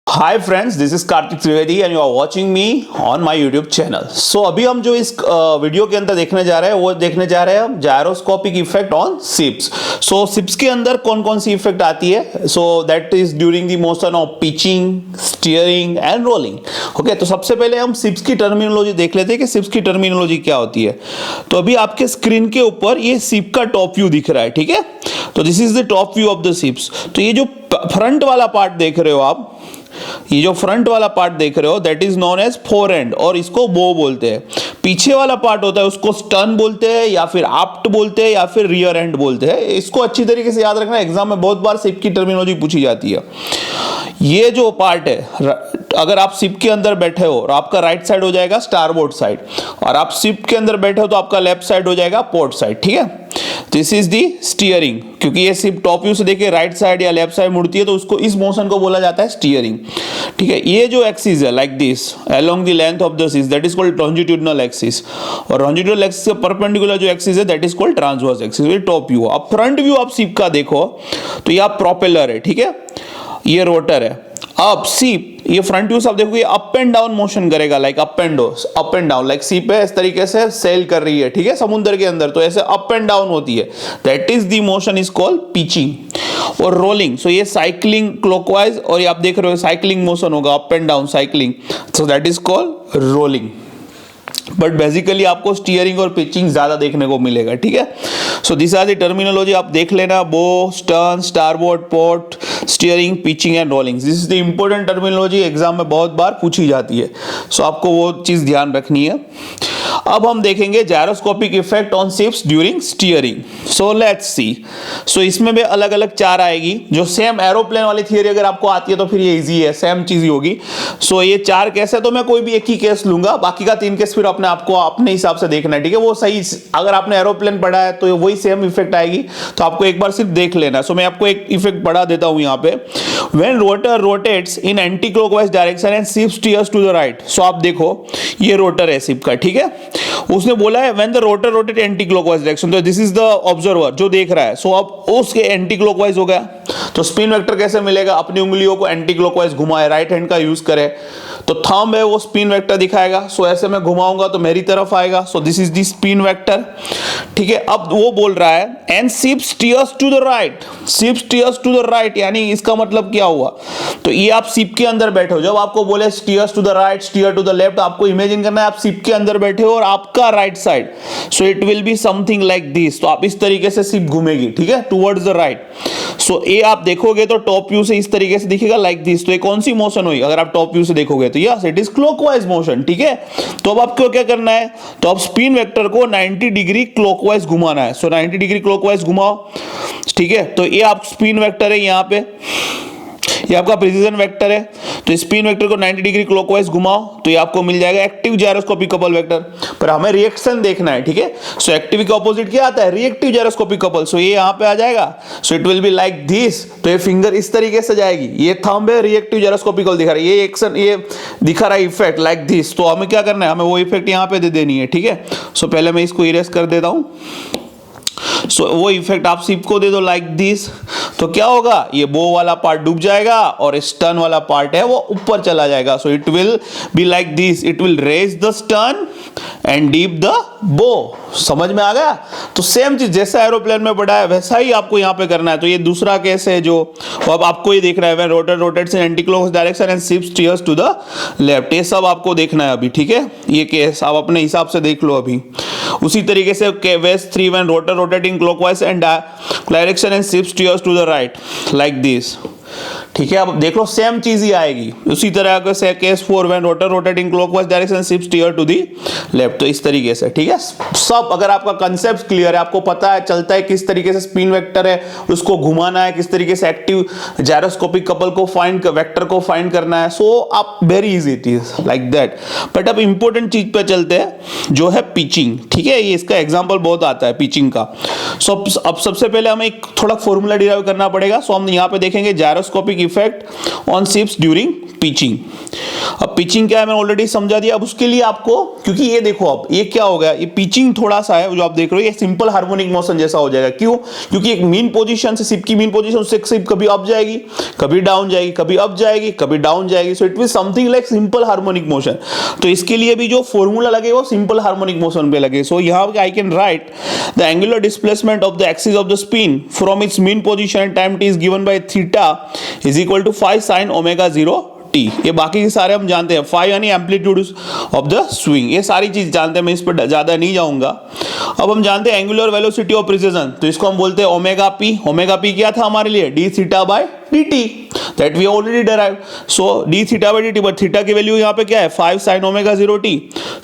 Hi friends, this is Kartik Trivedi and you are watching me on my YouTube channel. So अभी हम जो इस video के अंदर देखने जा रहे हैं वो देखने जा रहे हैं हम gyroscopic effect on ships. So ships के अंदर कौन कौन सी इफेक्ट आती है? सो that is during the motion of pitching, steering and rolling. Okay, तो सबसे पहले हम शिप्स की टर्मिनोलॉजी देख लेते हैं कि शिप्स की टर्मिनोलॉजी क्या होती है। तो अभी आपके स्क्रीन के ऊपर ये शिप का टॉप व्यू दिख रहा है, ठीक है। तो this is the top view of the ships. तो ये जो फ्रंट वाला पार्ट देख रहे हो आप, ये जो फ्रंट वाला पार्ट देख रहे हो that is known as fore end और इसको बो बोलते हैं। पीछे वाला पार्ट होता है उसको स्टर्न बोलते हैं या फिर आप्ट बोलते हैं या फिर रियर एंड बोलते हैं। इसको अच्छी तरीके से याद रखना, एग्जाम में बहुत बार शिप की टर्मिनोलॉजी पूछी जाती है। ये जो पार्ट है, अगर आप शिप के अंदर बैठे हो और आपका राइट साइड हो जाएगा स्टारबोर्ड साइड, और आप शिप के अंदर बैठे हो तो आपका लेफ्ट साइड हो जाएगा पोर्ट साइड, ठीक है। दिस इज दी स्टीयरिंग, क्योंकि ये शिप टॉप व्यू से देखिए राइट साइड या लेफ्ट साइड मुड़ती है तो उसको इस मोशन को बोला जाता है स्टीयरिंग, ठीक है। ये जो एक्सिस है like this along the length of the ship that is called longitudinal axis, और लॉन्जिट्यूडिनल एक्सिस के परपेंडिकुलर जो एक्सिस है that is called transverse axis. ये टॉप व्यू। अब फ्रंट व्यू आप शिप का देखो तो ये प्रोपेलर है, ठीक है, ये रोटर है। अब शिप, ये फ्रंट व्यू सब देखो, ये अप एंड डाउन मोशन करेगा, like up and down, like ship है इस तरीके से सेल कर रही है, ठीक है, समुद्र के अंदर, तो ऐसे अप एंड डाउन होती है। That is the motion is called pitching. और रोलिंग, सो ये साइक्लिंग क्लॉकवाइज, और ये आप देख रहे हो साइक्लिंग मोशन होगा up and down cycling, so that is called rolling. But basically आपको स्टीयरिंग और पिचिंग ज्यादा देखने को मिलेगा, ठीक है। So this are the terminology, आप देख लेना, bow, stern, starboard, port, steering, pitching and rolling. This is the important terminology, exam में बहुत बार पूछी जाती है, सो आपको वो चीज ध्यान रखनी है। अब हम देखेंगे gyroscopic effect on ships during steering. So let's see. So इसमें भी अलग अलग चार आएगी, जो सेम एरोप्लेन वाली थियरी अगर आपको आती है तो फिर ये इजी है, सेम चीज ही होगी। सो ये चार केस है, तो मैं कोई भी एक ही केस लूंगा, बाकी का तीन केस फिर अपने आपको अपने हिसाब से देखना है, ठीक है। वो सही, अगर आपने एरोप्लेन पढ़ा है तो वही सेम इफेक्ट आएगी, तो आपको एक बार सिर्फ देख लेना। सो मैं आपको एक इफेक्ट बढ़ा देता हूं यहाँ पे। When rotor rotates in anti clockwise direction and ship steers to the right. So आप देखो ये रोटर है शिप का, ठीक है। उसने बोला है when the rotor rotate anti clockwise direction, तो दिस इज द ऑब्जर्वर जो देख रहा है। सो अब उसके एंटी क्लॉकवाइज हो गया, तो स्पिन वेक्टर कैसे मिलेगा? अपनी उंगलियों को एंटी क्लॉकवाइज घुमाए, राइट हैंड का यूज करे, तो थंब है वो स्पिन वेक्टर दिखाएगा। सो ऐसे मैं घुमाऊंगा तो मेरी तरफ आएगा, so this is the spin vector, ठीक है। अब वो बोल रहा है and ship steers to the right, ship steers to the right, यानी इसका मतलब क्या हुआ? तो ये आप शिप के अंदर बैठे हो, जब आपको बोले steers to the right, steer to the left, आपको इमेजिन करना है आप शिप के अंदर बैठे हो और आपका right side, so it will be something like this. तो आप इस तरीके से शिप घूमेगी, ठीक है, टुवर्ड्स द राइट। सो ये आप देखोगे तो टॉप व्यू से इस तरीके से दिखेगा लाइक दिस। तो ये कौन सी मोशन हुई अगर आप टॉप व्यू से देखोगे? तो yes, it is clockwise motion, ठीक है। तो अब आपको क्या करना है? तो आप स्पिन वेक्टर को 90 डिग्री क्लॉकवाइज घुमाना है। सो 90 डिग्री क्लॉकवाइज घुमाओ, ठीक है। तो ये आप स्पिन वेक्टर है, यहाँ पे ये आपका प्रिसिजन वेक्टर है, तो स्पिन वेक्टर को 90 डिग्री क्लॉकवाइज घुमाओ तो ये आपको मिल जाएगा एक्टिव जायरोस्कोपिक कपल वेक्टर। पर हमें रिएक्शन देखना है, ठीक है। सो एक्टिव के ऑपोजिट क्या आता है? Reactive gyroscopic couple. सो ये यहाँ पे आ जाएगा, so it will be like this. तो ये फिंगर इस तरीके से जाएगी, ये थंब है, रिएक्टिव जायरोस्कोपिक दिखा रहा है, ये एक्शन, ये दिखा रहा है इफेक्ट लाइक दिस। तो हमें क्या करना है? हमें वो इफेक्ट यहाँ पे दे देनी है, ठीक है। सो पहले मैं इसको इरेज कर देता हूँ। सो वो इफेक्ट आप शिप को दे दो लाइक दिस, तो क्या होगा? ये बो वाला पार्ट डूब जाएगा और स्टर्न वाला पार्ट है वो ऊपर चला जाएगा। So it will be like this, it will raise the stern and dip the bow. समझ में आ गया? तो सेम चीज जैसा एरोप्लेन में पढ़ा है वैसा ही आपको यहाँ पे करना है। तो ये दूसरा केस है जो अब आपको ये देखना है, rotor rotates in anticlockwise direction and ship steers to the left. ये सब आपको देखना है अभी, ठीक है। ये केस आप अपने हिसाब से देख लो अभी। उसी तरीके से case 3 when rotor rotating clockwise and direction and ship steers to the right like this, ठीक है। अब देख लो सेम चीज ही आएगी। उसी तरह के case 4 when rotor rotating clockwise direction ship steer to the left. तो इस तरीके से, ठीक है। सब अगर आपका कंसेप्ट क्लियर है, आपको पता है चलता है किस तरीके से स्पिन वेक्टर है उसको घुमाना है, किस तरीके से एक्टिव जायरोस्कोपिक कपल को फाइंड, वेक्टर को फाइंड करना है, सो आप very easy it is like that. But अब इंपॉर्टेंट चीज पे चलते हैं जो है पिचिंग, ठीक है। ये इसका एग्जांपल बहुत आता है पिचिंग का। सो अब सबसे पहले हमें एक थोड़ा फॉर्मूला डिराइव करना पड़ेगा। सो हम यहाँ पे देखेंगे gyroscopic effect on ships during pitching. अब पिचिंग क्या है मैंने ऑलरेडी समझा दिया। अब उसके लिए आपको, क्योंकि ये देखो अब ये क्या हो गया, ये पिचिंग थोड़ा सा है जो आप देख रहे हो, ये सिंपल हार्मोनिक मोशन जैसा हो जाएगा। क्यों? क्योंकि एक मीन पोजीशन से शिप की मीन पोजीशन से शिप कभी अप जाएगी, कभी डाउन जाएगी, कभी अप जाएगी, कभी डाउन जाएगी। सो it will something like simple harmonic motion. तो इसके लिए भी जो फॉर्मूला लगे वो सिंपल हार्मोनिक मोशन पे लगे। सो यहाँ I can write the angular displacement of the axis of the spin from its mean position and time T is given by theta is equal to 5 sin omega 0 t। ये बाकी के सारे हम जानते हैं। 5 यानी एम्पलीट्यूड ऑफ द स्विंग, ये सारी चीज जानते हैं, मैं इस पर ज्यादा नहीं जाऊंगा। अब हम जानते हैं एंगुलर वेलोसिटी ऑफ प्रिसिजन, तो इसको हम बोलते हैं ओमेगा पी। ओमेगा पी क्या था हमारे लिए? D theta by dt that we already derived. So d theta by dt, but theta की वैल्यू यहाँ पे क्या है? 5 sin ओमेगा 0 t।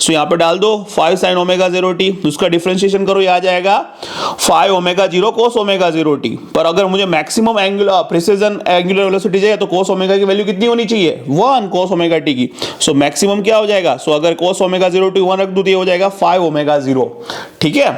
सो यहाँ पे डाल दो 5 sin ओमेगा 0 t, उसका डिफरेंशिएशन करो, ये आ जाएगा 5 ओमेगा 0 cos ओमेगा 0 t। पर अगर मुझे maximum angular precision angular velocity चाहिए तो cos ओमेगा की वैल्यू कितनी होनी चाहिए? 1 cos ओमेगा t की। सो मैक्सिमम क्या हो जाएगा? सो अगर cos ओमेगा 0 t 1 रख दूं तो ये हो जाएगा 5 ओमेगा 0। ठीक है,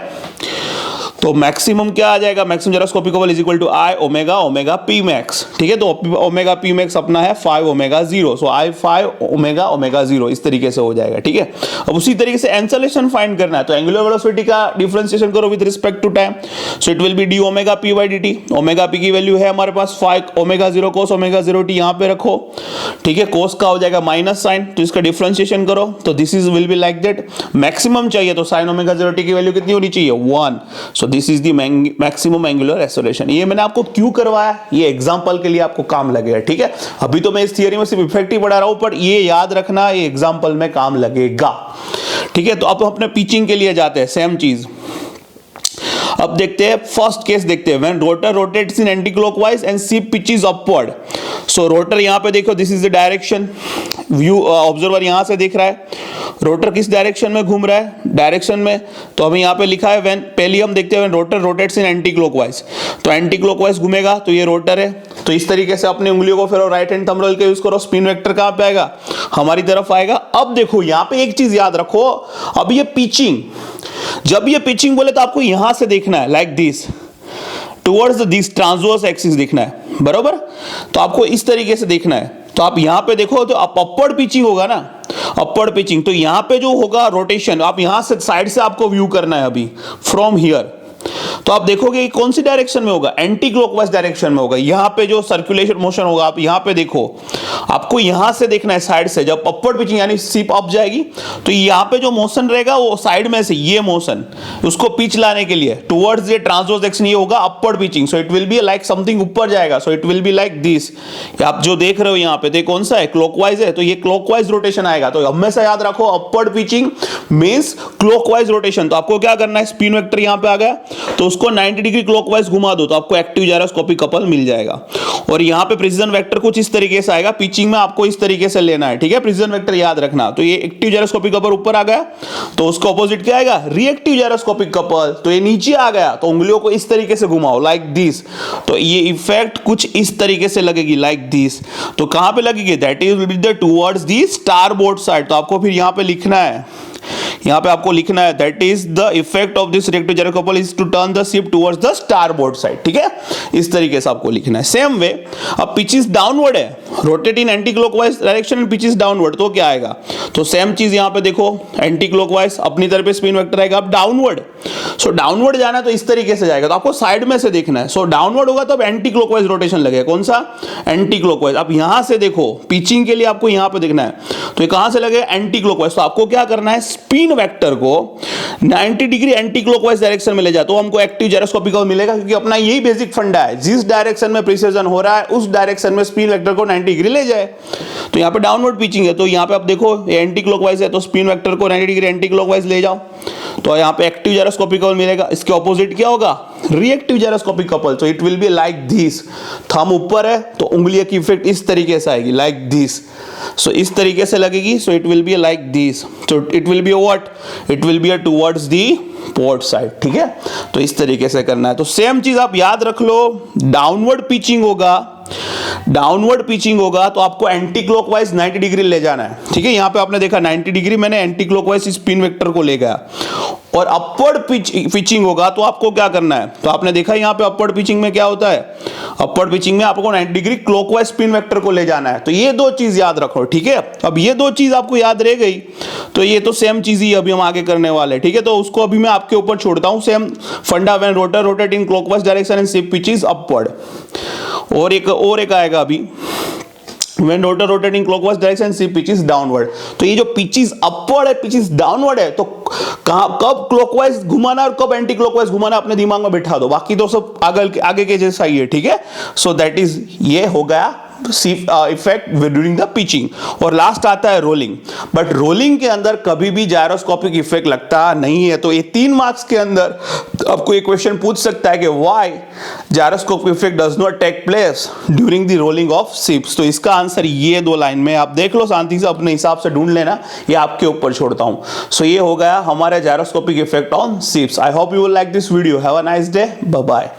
तो मैक्सिमम क्या आ जाएगा? Maximum gyroscopic couple is equal to I omega omega P max. ठीक है, तो ओमेगा पी मैक्स अपना है 5 omega 0। So I 5 omega omega 0 इस तरीके से हो जाएगा। ठीक है, अब उसी तरीके से एंसलेशन फाइंड करना है, तो एंगुलर वेलोसिटी का डिफरेंशिएशन करो with respect to time. So it will be D omega P by D T. Omega P की वैल्यू है हमारे पास 5 ओमेगा 0 कोस ओमेगा 0 टी, यहाँ पे रखो। ठीक है, कोस का हो जाएगा माइनस साइन, तो इसका डिफरेंशिएशन करो, तो this is will be like that. Maximum चाहिए तो साइन ओमेगा 0 टी की वैल्यू कितनी होनी चाहिए? 1। सो this is the maximum angular acceleration. ये मैंने आपको क्यों करवाया? ये एग्जांपल के लिए आपको काम लगेगा। ठीक है, अभी तो मैं इस थियरी में सिर्फ इफेक्ट ही पढ़ा रहा हूं, पर ये याद रखना, ये एग्जांपल में काम लगेगा। ठीक है, तो अब अपने पिचिंग के लिए जाते हैं, सेम चीज। अब देखते हैं फर्स्ट केस, देखते हैं when rotor rotates in anti clockwise and ship pitches upward. So rotor यहां पे देखो, this is the direction, view observer यहां से देख रहा है रोटर किस डायरेक्शन में घूम रहा है, डायरेक्शन में। तो हमें यहाँ पे लिखा है व्हेन, पहले हम देखते हैं when rotor rotates in anti clockwise, तो एंटी क्लॉकवाइज घूमेगा, तो ये रोटर है। तो इस तरीके से अपनी उंगलियों को फिर राइट हैंड थंब रूल के यूज करो, स्पिन वेक्टर कहां पे आएगा? हमारी तरफ आएगा। अब देखो यहाँ पे एक चीज याद रखो, अब ये पिचिंग, जब ये पिचिंग बोले तो आपको यहां से देखना है, like this towards this transverse axis देखना है, बराबर। तो आपको इस तरीके से देखना है। तो आप यहां पे देखो तो आप अपवर्ड पिचिंग होगा ना, अपवर्ड पिचिंग, तो यहां पे जो होगा रोटेशन, आप यहां से साइड से आपको व्यू करना है अभी, फ्रॉम हियर। तो आप देखोगे कि कौन सी डायरेक्शन में होगा? एंटी क्लॉकवाइज डायरेक्शन में होगा। यहां पे जो सर्कुलेशन मोशन होगा, आप यहां पे देखो, आपको यहां से देखना है साइड से। जब अपवर्ड पिचिंग यानी शिप अप जाएगी, तो यहां पे जो मोशन रहेगा वो साइड में से, ये मोशन उसको पिच लाने के लिए टुवर्ड्स ये ट्रांसवर्स एक्शन, ये होगा upward pitching. So it will be like something ऊपर जाएगा। So it will be like this. आप जो देख रहे हो यहां पे, तो कौन सा है? क्लॉकवाइज है, तो ये क्लॉकवाइज रोटेशन आएगा। तो हमेशा याद रखो, upward pitching means clockwise rotation. तो आपको क्या करना है? स्पिन वेक्टर यहां पे आ गया, तो उसको 90 डिग्री क्लॉकवाइज घुमा दो, तो आपको एक्टिव जायरोस्कोपिक कपल मिल जाएगा। और यहां पे प्रिसिजन वेक्टर कुछ इस तरीके से आएगा, पिचिंग में आपको इस तरीके से लेना है। ठीक है, प्रिसिजन वेक्टर याद रखना। तो ये एक्टिव जायरोस्कोपिक कपल ऊपर आ गया, तो उसका ऑपोजिट क्या आएगा? Reactive gyroscopic couple. तो ये नीचे आ गया, तो उंगलियों को इस तरीके से घुमाओ, लाइक दिस। तो ये इफेक्ट कुछ इस तरीके से लगेगी, लाइक दिस। तो कहां पे लगेगी? That is will be the towards the starboard side. तो आपको फिर यहां पे लिखना है, यहां पे आपको लिखना है that is the effect of this reactive gyroscopic couple is to turn the ship towards the starboard side. ठीक है, इस तरीके से आपको लिखना है। सेम वे, अब पिचेस डाउनवर्ड है, rotate in anti clockwise direction and pitches downward, तो क्या आएगा? तो सेम चीज यहां पे देखो, एंटी क्लॉकवाइज अपनी तरफ स्पिन वेक्टर आएगा, अब डाउनवर्ड। सो डाउनवर्ड जाना है तो इस तरीके से जाएगा, तो आपको साइड में से देखना है। सो डाउनवर्ड होगा तो अब एंटी क्लॉकवाइज रोटेशन लगेगा। कौन सा? Anti clockwise. अब यहां से देखो, पिचिंग के लिए आपको यहां पे देखना है, तो ये कहां से लगेगा? Anti clockwise. तो आपको क्या करना है? स्पिन वेक्टर को 90 डिग्री एंटी क्लॉकवाइज डायरेक्शन में ले जाए, तो हमको एक्टिव जायरोस्कोपिक कपल मिलेगा। क्योंकि अपना यही बेसिक फंडा है, जिस डायरेक्शन में प्रिसिजन हो रहा है उस डायरेक्शन में स्पिन वेक्टर को 90 डिग्री ले जाए। तो यहाँ पे डाउनवर्ड पिचिंग है, तो यहाँ पे आप देखो ये एंटी क्लॉकवाइज है, तो स्पिन वेक्टर को 90 डिग्री एंटी क्लॉकवाइज ले जाओ, तो यहाँ पे एक्टिव जायरोस्कोपिक कपल मिलेगा। इसके ऑपोजिट क्या होगा? Reactive gyroscopic couple. तो it will be like this. Thumb ऊपर है तो उंगलियों की इफेक्ट इस तरीके से आएगी, लाइक दिस। सो इस तरीके से लगेगी। सो it will be like this. So it will be what? It will be towards the port side. ठीक है, तो इस तरीके से करना है। तो सेम चीज आप याद रख लो, डाउनवर्ड पिचिंग होगा, डाउनवर्ड पिचिंग होगा तो आपको एंटी क्लॉकवाइज 90 डिग्री ले जाना है। ठीक है, यहां पे आपने देखा 90 डिग्री मैंने एंटी क्लॉकवाइज स्पिन वेक्टर को ले गया। और अपवर्ड पिचिंग होगा तो आपको क्या करना है, तो आपने देखा यहां पे अपवर्ड पिचिंग में क्या होता है, अपवर्ड पिचिंग में आपको 90 डिग्री क्लॉकवाइज स्पिन वेक्टर को ले जाना है। तो ये दो चीज याद रखो, ठीक है। अब ये दो चीज आपको याद रह गई तो ये तो सेम चीज ही अभी हम आगे करने वाले, ठीक है। तो उसको अभी मैं आपके ऊपर छोड़ता हूं, सेम फंडा when rotor rotate in clockwise direction and ship pitch is upward. और एक आएगा अभी, when rotor rotating clockwise direction see pitch is downward। तो ये जो pitch is upward है, pitch is downward है, तो कब क्लॉकवाइज घुमाना और कब एंटी क्लॉकवाइज घुमाना अपने दिमाग में बिठा दो, बाकी तो सब आगे के जैसा ही है, ठीक है। सो दैट इज, ये हो गया इफेक्ट ड्यूरिंग द पिचिंग। और लास्ट आता है रोलिंग। बट रोलिंग के अंदर कभी भी जायरोस्कोपिक इफेक्ट लगता नहीं है। तो ये 3 मार्क्स के अंदर आपको एक क्वेश्चन पूछ सकता है कि why gyroscopic effect does not take place during the rolling of ships. तो इसका आंसर ये 2 लाइन में आप देख लो, शांति से अपने हिसाब से ढूंढ लेना, ये आपके ऊपर छोड़ता हूं। सो ये हो गया हमारे gyroscopic effect on ships. I hope you will like this video. Have a nice day, bye bye.